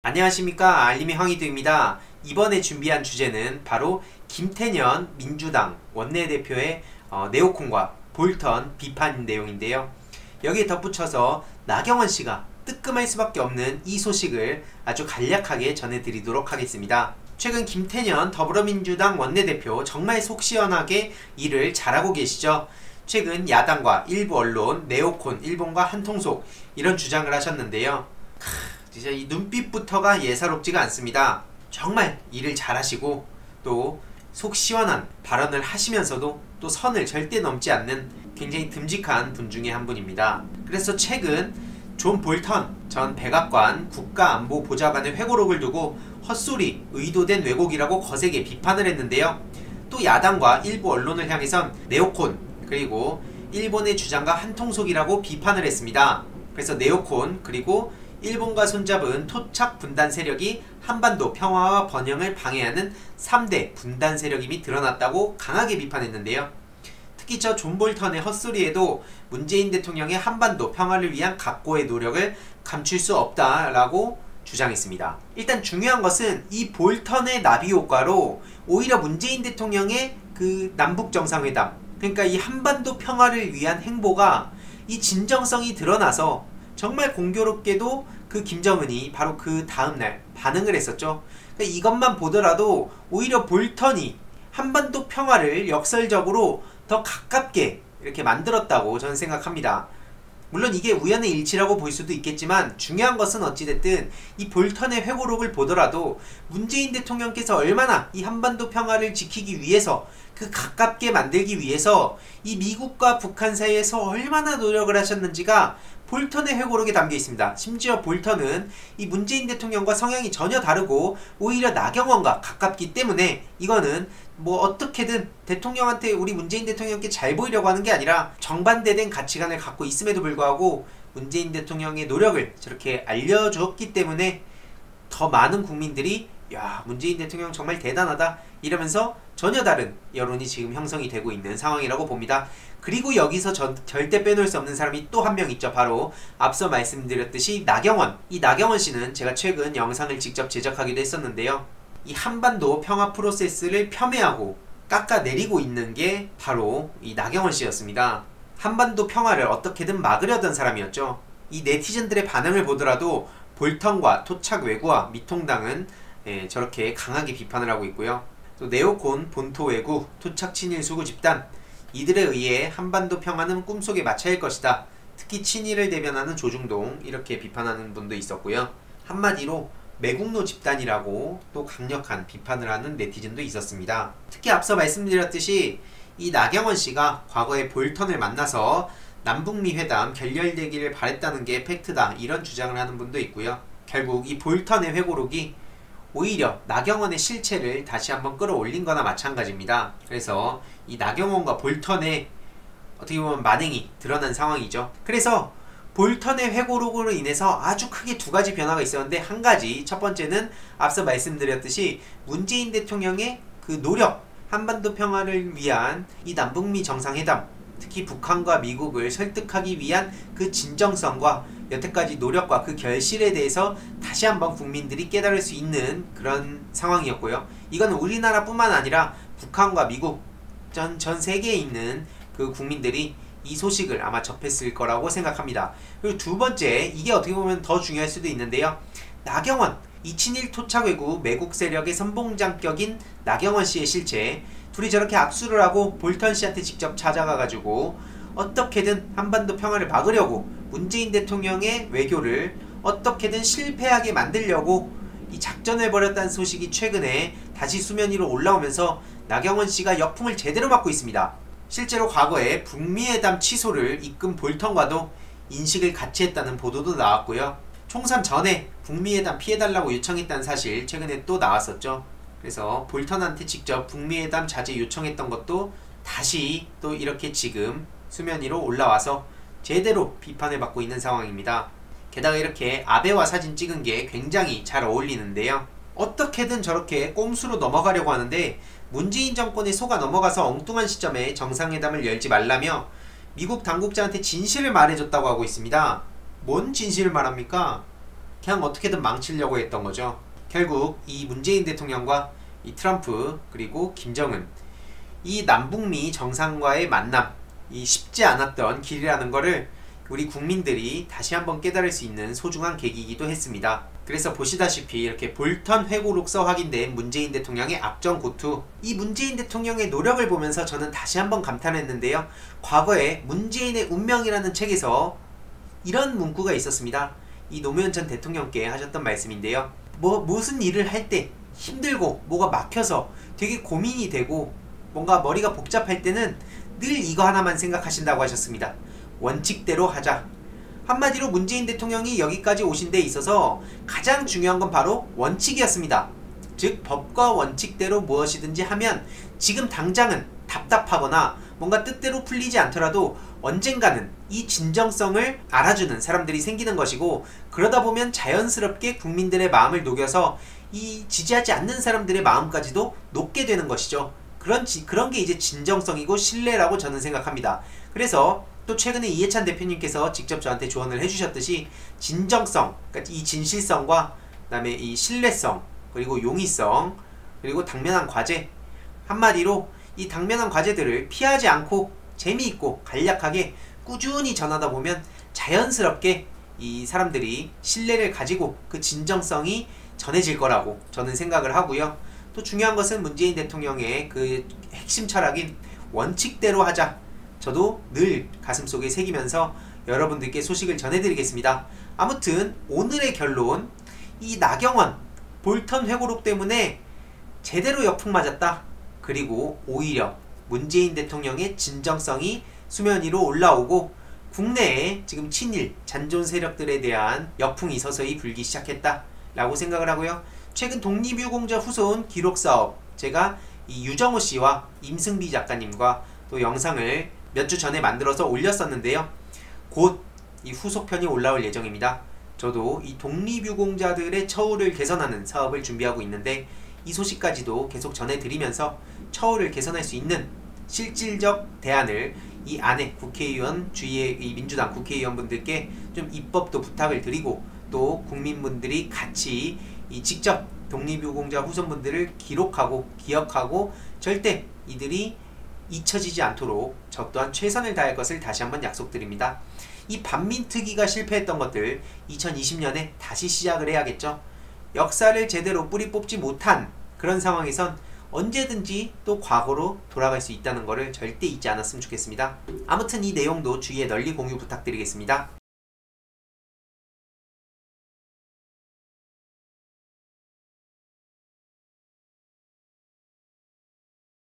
안녕하십니까, 알림이 황희두입니다. 이번에 준비한 주제는 바로 김태년 민주당 원내대표의 네오콘과 볼턴 비판 내용인데요. 여기에 덧붙여서 나경원 씨가 뜨끔할 수밖에 없는 이 소식을 아주 간략하게 전해드리도록 하겠습니다. 최근 김태년 더불어민주당 원내대표 정말 속 시원하게 일을 잘하고 계시죠. 최근 야당과 일부 언론 네오콘 일본과 한통속 이런 주장을 하셨는데요. 진짜 이 눈빛부터가 예사롭지가 않습니다. 정말 일을 잘하시고 또 속 시원한 발언을 하시면서도 또 선을 절대 넘지 않는 굉장히 듬직한 분 중에 한 분입니다. 그래서 최근 존 볼턴 전 백악관 국가안보보좌관의 회고록을 두고 헛소리, 의도된 왜곡이라고 거세게 비판을 했는데요. 또 야당과 일부 언론을 향해선 네오콘 그리고 일본의 주장과 한통속이라고 비판을 했습니다. 그래서 네오콘 그리고 일본과 손잡은 토착 분단 세력이 한반도 평화와 번영을 방해하는 3대 분단 세력임이 드러났다고 강하게 비판했는데요. 특히 저 존 볼턴의 헛소리에도 문재인 대통령의 한반도 평화를 위한 각고의 노력을 감출 수 없다라고 주장했습니다. 일단 중요한 것은 이 볼턴의 나비 효과로 오히려 문재인 대통령의 그 남북 정상회담, 그러니까 이 한반도 평화를 위한 행보가 이 진정성이 드러나서 정말 공교롭게도 그 김정은이 바로 그 다음날 반응을 했었죠. 그러니까 이것만 보더라도 오히려 볼턴이 한반도 평화를 역설적으로 더 가깝게 이렇게 만들었다고 저는 생각합니다. 물론 이게 우연의 일치라고 볼 수도 있겠지만 중요한 것은 어찌됐든 이 볼턴의 회고록을 보더라도 문재인 대통령께서 얼마나 이 한반도 평화를 지키기 위해서 그 가깝게 만들기 위해서 이 미국과 북한 사이에서 얼마나 노력을 하셨는지가 볼턴의 회고록에 담겨 있습니다. 심지어 볼턴은 이 문재인 대통령과 성향이 전혀 다르고 오히려 나경원과 가깝기 때문에 이거는 뭐 어떻게든 대통령한테 우리 문재인 대통령께 잘 보이려고 하는 게 아니라 정반대된 가치관을 갖고 있음에도 불구하고 문재인 대통령의 노력을 저렇게 알려주었기 때문에 더 많은 국민들이 야, 문재인 대통령 정말 대단하다 이러면서 전혀 다른 여론이 지금 형성이 되고 있는 상황이라고 봅니다. 그리고 여기서 절대 빼놓을 수 없는 사람이 또 한 명 있죠. 바로 앞서 말씀드렸듯이 나경원. 이 나경원 씨는 제가 최근 영상을 직접 제작하기도 했었는데요. 이 한반도 평화 프로세스를 폄훼하고 깎아내리고 있는 게 바로 이 나경원 씨였습니다. 한반도 평화를 어떻게든 막으려던 사람이었죠. 이 네티즌들의 반응을 보더라도 볼턴과 토착 외구와 미통당은 저렇게 강하게 비판을 하고 있고요. 또 네오콘, 본토 외구, 토착 친일 수구 집단 이들에 의해 한반도 평화는 꿈속의 마차일 것이다. 특히 친일을 대변하는 조중동 이렇게 비판하는 분도 있었고요. 한마디로 매국노 집단이라고 또 강력한 비판을 하는 네티즌도 있었습니다. 특히 앞서 말씀드렸듯이 이 나경원 씨가 과거에 볼턴을 만나서 남북미 회담 결렬되기를 바랬다는 게 팩트다 이런 주장을 하는 분도 있고요. 결국 이 볼턴의 회고록이 오히려 나경원의 실체를 다시 한번 끌어올린 거나 마찬가지입니다. 그래서 이 나경원과 볼턴의 어떻게 보면 만행이 드러난 상황이죠. 그래서 볼턴의 회고록으로 인해서 아주 크게 두 가지 변화가 있었는데 한 가지, 첫 번째는 앞서 말씀드렸듯이 문재인 대통령의 그 노력, 한반도 평화를 위한 이 남북미 정상회담, 특히 북한과 미국을 설득하기 위한 그 진정성과 여태까지 노력과 그 결실에 대해서 다시 한번 국민들이 깨달을 수 있는 그런 상황이었고요. 이건 우리나라뿐만 아니라 북한과 미국, 전 세계에 있는 그 국민들이 이 소식을 아마 접했을 거라고 생각합니다. 그리고 두 번째, 이게 어떻게 보면 더 중요할 수도 있는데요. 나경원, 이 친일 토착외구 매국 세력의 선봉장격인 나경원 씨의 실체, 둘이 저렇게 악수를 하고 볼턴 씨한테 직접 찾아가가지고 어떻게든 한반도 평화를 막으려고 문재인 대통령의 외교를 어떻게든 실패하게 만들려고 이 작전을 벌였다는 소식이 최근에 다시 수면 위로 올라오면서 나경원 씨가 역풍을 제대로 맞고 있습니다. 실제로 과거에 북미회담 취소를 이끈 볼턴과도 인식을 같이 했다는 보도도 나왔고요. 총선 전에 북미회담 피해달라고 요청했다는 사실 최근에 또 나왔었죠. 그래서 볼턴한테 직접 북미회담 자제 요청했던 것도 다시 또 이렇게 지금 수면 위로 올라와서 제대로 비판을 받고 있는 상황입니다. 게다가 이렇게 아베와 사진 찍은 게 굉장히 잘 어울리는데요. 어떻게든 저렇게 꼼수로 넘어가려고 하는데 문재인 정권에 속아 넘어가서 엉뚱한 시점에 정상회담을 열지 말라며 미국 당국자한테 진실을 말해줬다고 하고 있습니다. 뭔 진실을 말합니까? 그냥 어떻게든 망치려고 했던 거죠. 결국 이 문재인 대통령과 이 트럼프 그리고 김정은, 이 남북미 정상과의 만남, 이 쉽지 않았던 길이라는 거를 우리 국민들이 다시 한번 깨달을 수 있는 소중한 계기이기도 했습니다. 그래서 보시다시피 이렇게 볼턴 회고록서 확인된 문재인 대통령의 악정고투, 이 문재인 대통령의 노력을 보면서 저는 다시 한번 감탄했는데요. 과거에 문재인의 운명이라는 책에서 이런 문구가 있었습니다. 이 노무현 전 대통령께 하셨던 말씀인데요. 무슨 일을 할 때 힘들고 뭐가 막혀서 되게 고민이 되고 뭔가 머리가 복잡할 때는 늘 이거 하나만 생각하신다고 하셨습니다. 원칙대로 하자. 한마디로 문재인 대통령이 여기까지 오신 데 있어서 가장 중요한 건 바로 원칙이었습니다. 즉 법과 원칙대로 무엇이든지 하면 지금 당장은 답답하거나 뭔가 뜻대로 풀리지 않더라도 언젠가는 이 진정성을 알아주는 사람들이 생기는 것이고, 그러다 보면 자연스럽게 국민들의 마음을 녹여서 이 지지하지 않는 사람들의 마음까지도 녹게 되는 것이죠. 그런 게 이제 진정성이고 신뢰라고 저는 생각합니다. 그래서 또 최근에 이해찬 대표님께서 직접 저한테 조언을 해주셨듯이 진정성, 그러니까 이 진실성과 그다음에 이 신뢰성, 그리고 용의성, 그리고 당면한 과제, 한마디로 이 당면한 과제들을 피하지 않고 재미있고 간략하게 꾸준히 전하다 보면 자연스럽게 이 사람들이 신뢰를 가지고 그 진정성이 전해질 거라고 저는 생각을 하고요. 또 중요한 것은 문재인 대통령의 그 핵심 철학인 원칙대로 하자, 저도 늘 가슴속에 새기면서 여러분들께 소식을 전해드리겠습니다. 아무튼 오늘의 결론, 이 나경원 볼턴 회고록 때문에 제대로 역풍 맞았다. 그리고 오히려 문재인 대통령의 진정성이 수면 위로 올라오고 국내에 지금 친일 잔존 세력들에 대한 역풍이 서서히 불기 시작했다 라고 생각을 하고요. 최근 독립유공자 후손 기록사업, 제가 이 유정호 씨와 임승비 작가님과 또 영상을 몇 주 전에 만들어서 올렸었는데요. 곧 이 후속편이 올라올 예정입니다. 저도 이 독립유공자들의 처우를 개선하는 사업을 준비하고 있는데 이 소식까지도 계속 전해드리면서 처우를 개선할 수 있는 실질적 대안을 이 안에 국회의원, 주위의 이 민주당 국회의원분들께 좀 입법도 부탁을 드리고, 또 국민분들이 같이 이 직접 독립유공자 후손분들을 기록하고 기억하고 절대 이들이 잊혀지지 않도록 저 또한 최선을 다할 것을 다시 한번 약속드립니다. 이 반민특위가 실패했던 것들 2020년에 다시 시작을 해야겠죠. 역사를 제대로 뿌리 뽑지 못한 그런 상황에선 언제든지 또 과거로 돌아갈 수 있다는 것을 절대 잊지 않았으면 좋겠습니다. 아무튼 이 내용도 주위에 널리 공유 부탁드리겠습니다.